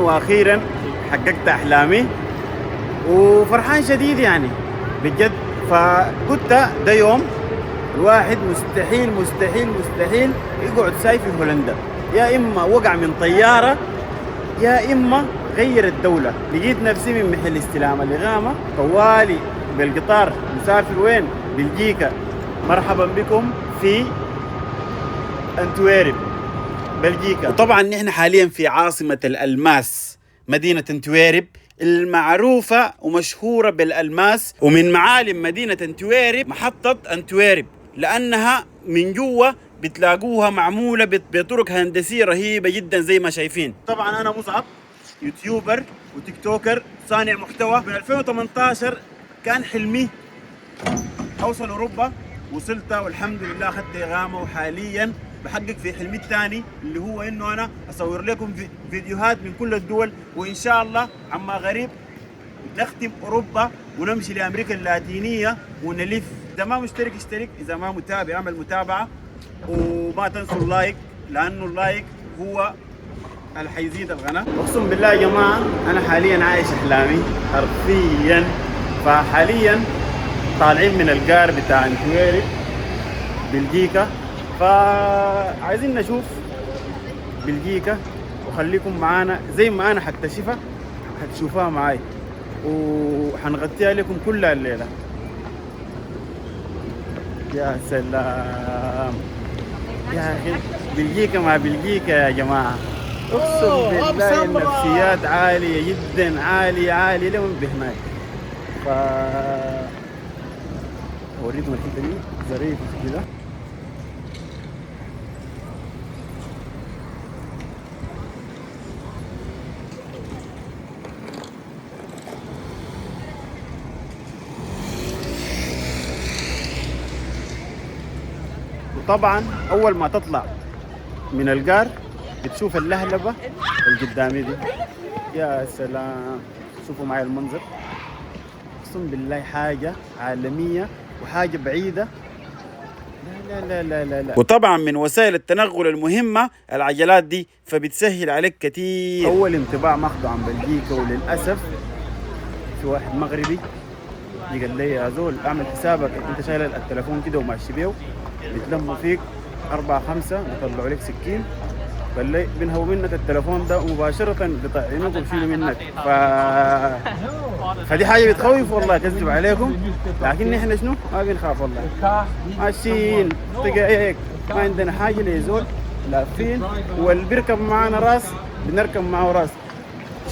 واخيرا حققت احلامي وفرحان شديد يعني بجد. فقلت ده يوم الواحد مستحيل مستحيل مستحيل يقعد ساي في هولندا، يا اما وقع من طياره يا اما غير الدوله. لقيت نفسي من محل استلام الاقامه طوالي بالقطار مسافر وين؟ بلجيكا. مرحبا بكم في انتويرب بلجيكا. وطبعا نحن حاليا في عاصمة الألماس، مدينة انتويرب المعروفة ومشهورة بالألماس. ومن معالم مدينة انتويرب محطة انتويرب، لأنها من جوا بتلاقوها معمولة بطرق هندسية رهيبة جدا زي ما شايفين. طبعا أنا مصعب، يوتيوبر وتيك توكر صانع محتوى. من 2018 كان حلمي أوصل أوروبا، وصلت والحمد لله أخذت إقامة، وحاليا بحقق في حلمي الثاني اللي هو انه انا اصور لكم فيديوهات من كل الدول، وان شاء الله عما غريب نختم اوروبا ونمشي لامريكا اللاتينيه ونلف. اذا ما مشترك اشترك، اذا ما متابع اعمل متابعه، وما تنسوا اللايك لانه اللايك هو اللي حيزيد القناه. اقسم بالله يا جماعه انا حاليا عايش احلامي حرفيا. فحاليا طالعين من القار بتاع انتويرب بلجيكا، فعايزين نشوف بلجيكا وخليكم معانا زي ما انا حكتشفها هتشوفوها معاي، وحنغطيها لكم كلها الليله. يا سلام يا اخي، بلجيكا مع بلجيكا يا جماعه، اقسم بالله النفسيات عاليه جدا، عاليه عاليه لمن بهناك. ف اوريكم الحته دي ظريفه كده. طبعا اول ما تطلع من القار بتشوف اللهلبه القدامي دي. يا سلام، شوفوا معي المنظر، اقسم بالله حاجه عالميه وحاجه بعيده. لا لا لا لا لا. وطبعا من وسائل التنقل المهمه العجلات دي، فبتسهل عليك كثير. اول انطباع ماخذه عن بلجيكا، وللاسف في واحد مغربي قال لي يا زول اعمل حسابك انت شايل التليفون كده وماشي بيه، بيتلموا فيك 4-5 بيطلعوا لك سكين، قال لي بنهوا منك التليفون ده مباشرة بيطعنوك وبيشيلوا منك. فدي حاجة بتخوف والله، كذب عليكم، لكن نحن شنو ما بنخاف والله، ماشيين طقايق ما عندنا حاجة ليزول، لافين واللي بيركب معانا راس بنركب معه راس.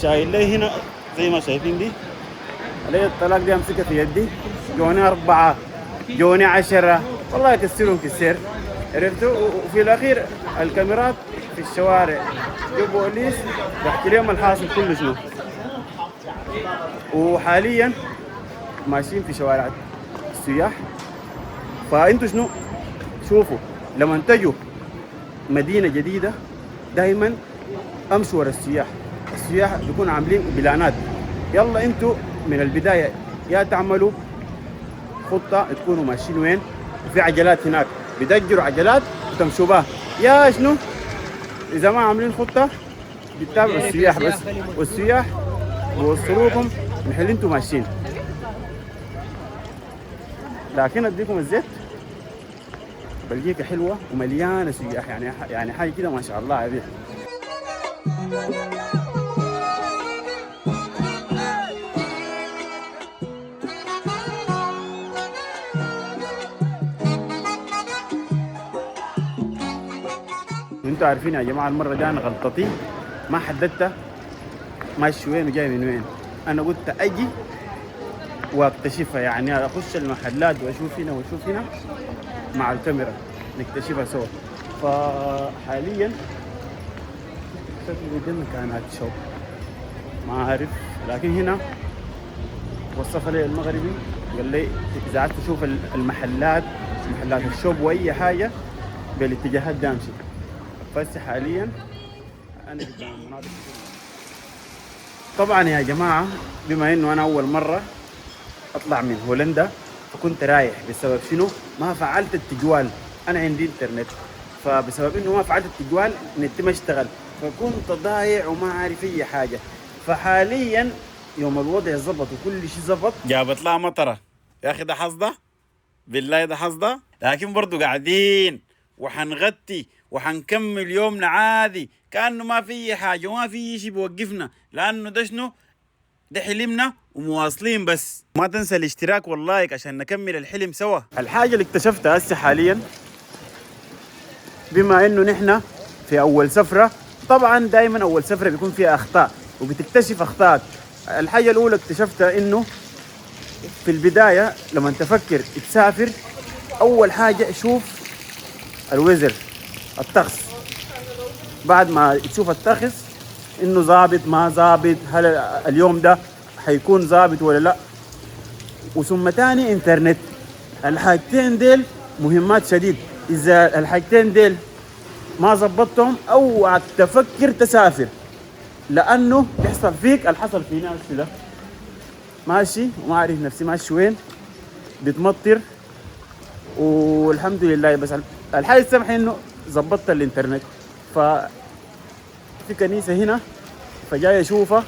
شايل لي هنا زي ما شايفين دي علي الطلاق دي امسكها في يدي، جوني 4 جوني 10 والله يكسرهم كسر، عرفتوا. وفي الاخير الكاميرات في الشوارع جو بوليس بحكي لهم الحاصل كله شنو. وحاليا ماشيين في شوارع السياح، فانتوا شنو شوفوا لما تجوا مدينه جديده دائما امشوا ورا السياح. السياح بيكونوا عاملين بلانات، يلا انتوا من البدايه يا تعملوا خطه تكونوا ماشيين وين، وفي عجلات هناك بيدجروا عجلات وتمشوا بها، يا شنو اذا ما عاملين خطه بتتابعوا السياح بس، والسياح بيوصلوكم محل انتوا ماشيين. لكن اديكم الزيت، بلجيكا حلوه ومليانه سياح، يعني حاجه كده ما شاء الله عليها. وانتوا عارفين يا جماعه المره دي انا غلطتي ما حددت ماشي وين وجاي من وين، انا قلت اجي واكتشفها، يعني اخش المحلات واشوف هنا واشوف هنا مع الكاميرا نكتشفها سوا. فحاليا شكلي قدامي كانت شوب ما عارف، لكن هنا وصف لي المغربي قال لي اذا عايز تشوف المحلات الشوب واي حاجه بالاتجاهات ده امشي. بس حاليا انا قدام المناطق. طبعا يا جماعه بما انه انا اول مره اطلع من هولندا، فكنت رايح بسبب شنو؟ ما فعلت التجوال. انا عندي انترنت، فبسبب انه ما فعلت التجوال نتي ما اشتغل، فكنت ضايع وما عارف اي حاجه. فحاليا يوم الوضع زبط وكل شيء زبط جابت لها مطره. يا اخي ده حظ، بالله ده حظ. لكن برضو قاعدين وحنغطي وحنكمل يومنا عادي كأنه ما في حاجة وما في شيء بيوقفنا، لأنه ده شنو؟ ده حلمنا ومواصلين. بس ما تنسى الاشتراك واللايك عشان نكمل الحلم سوا. الحاجة اللي اكتشفتها هسه حاليا، بما انه نحن في اول سفرة، طبعا دائما اول سفرة بيكون فيها اخطاء وبتكتشف اخطاء. الحاجة الاولى اكتشفتها انه في البداية لما تفكر تسافر، اول حاجة شوف الوزر، الطقس. بعد ما تشوف الطقس انه ظابط ما ظابط، هل اليوم ده حيكون ظابط ولا لا. وثم تاني انترنت. الحاجتين ديل مهمات شديد. اذا الحاجتين ديل ما ظبطتهم اوعى تفكر تسافر، لانه بيحصل فيك الحصل في نفسي ده. ماشي وما اعرف نفسي ماشي وين، بتمطر والحمد لله. بس الحاجه السمحه انه ظبطت الانترنت. في كنيسه هنا فجاي اشوفها،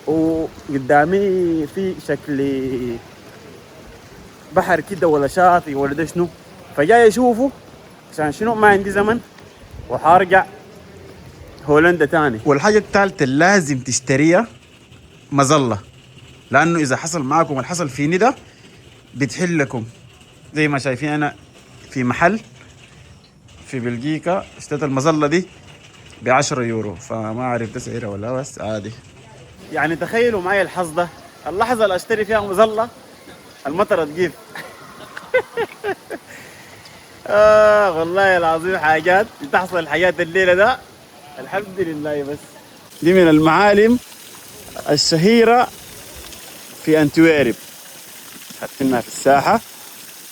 وقدامي في شكل بحر كده ولا شاطئ ولا ده شنو، فجاي اشوفه عشان شنو ما عندي زمن وحارجع هولندا تاني. والحاجه الثالثه اللي لازم تشتريها مظله، لانه اذا حصل معكم اللي حصل فيني ده بتحلكم. زي ما شايفين انا في محل في بلجيكا اشتريت المظله دي ب10 يورو، فما اعرف ده سعرها ولا بس عادي. يعني تخيلوا معي الحظ ده، اللحظه اللي اشتري فيها مظله المطره تجيب. والله العظيم حاجات بتحصل الحياة الليله ده، الحمد لله. بس دي من المعالم الشهيره في انتويرب، حاطينها في الساحه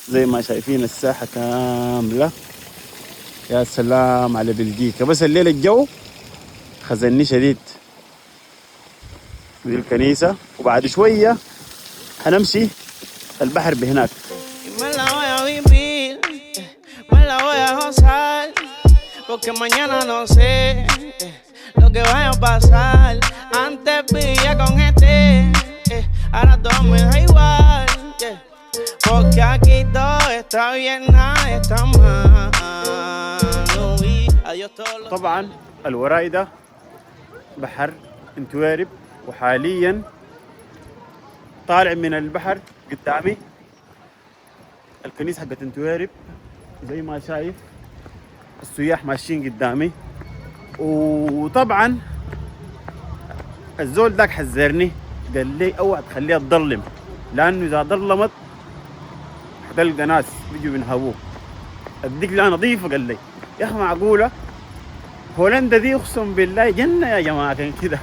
زي ما شايفين الساحه كامله. يا سلام على بلجيكا. بس الليله الجو خزني شديد. دي الكنيسه، وبعد شويه هنمشي البحر بهناك. Porque mañana no sé lo que vaya a pasar. Antes vivía con gente, ahora todo me da igual. Porque aquí todo está bien, nada está mal. Adiós todo. طبعا الوراي ده بحر انتويرب، وحاليا طالع من البحر قدامي الكنيسة حقت انتويرب زي ما شايف. السياح ماشيين قدامي. وطبعا الزول داك حذرني، قال لي اوعى تخليها تضلم، لانه اذا ضلمت حتلقى ناس بيجوا بينهبوك. اديك لا نظيفه. قال لي يا اخي معقوله هولندا دي؟ اقسم بالله جنه يا جماعه. كان كده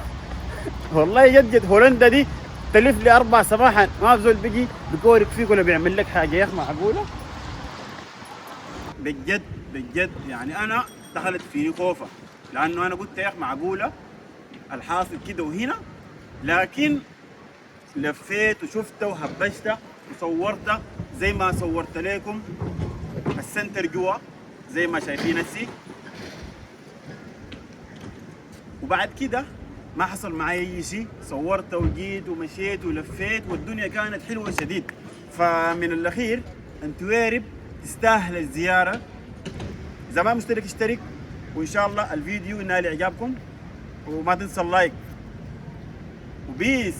والله جد هولندا دي تلف لي 4 صباحا ما في زول بيجي بيكورك فيك ولا بيعمل لك حاجه. يا اخي معقوله؟ بجد بجد يعني انا دخلت فيني خوفه، لانه انا قلت يا اخي معقوله الحاصل كده وهنا. لكن لفيت وشفته وهبشته وصورته زي ما صورت لكم السنتر جوا زي ما شايفين هسي. وبعد كده ما حصل معي اي شيء، صورته وجيت ومشيت ولفيت والدنيا كانت حلوه شديد. فمن الاخير انتويرب تستاهل الزياره. اذا ما مشترك اشترك، وان شاء الله الفيديو ينال اعجابكم، وما تنسى اللايك وبيس.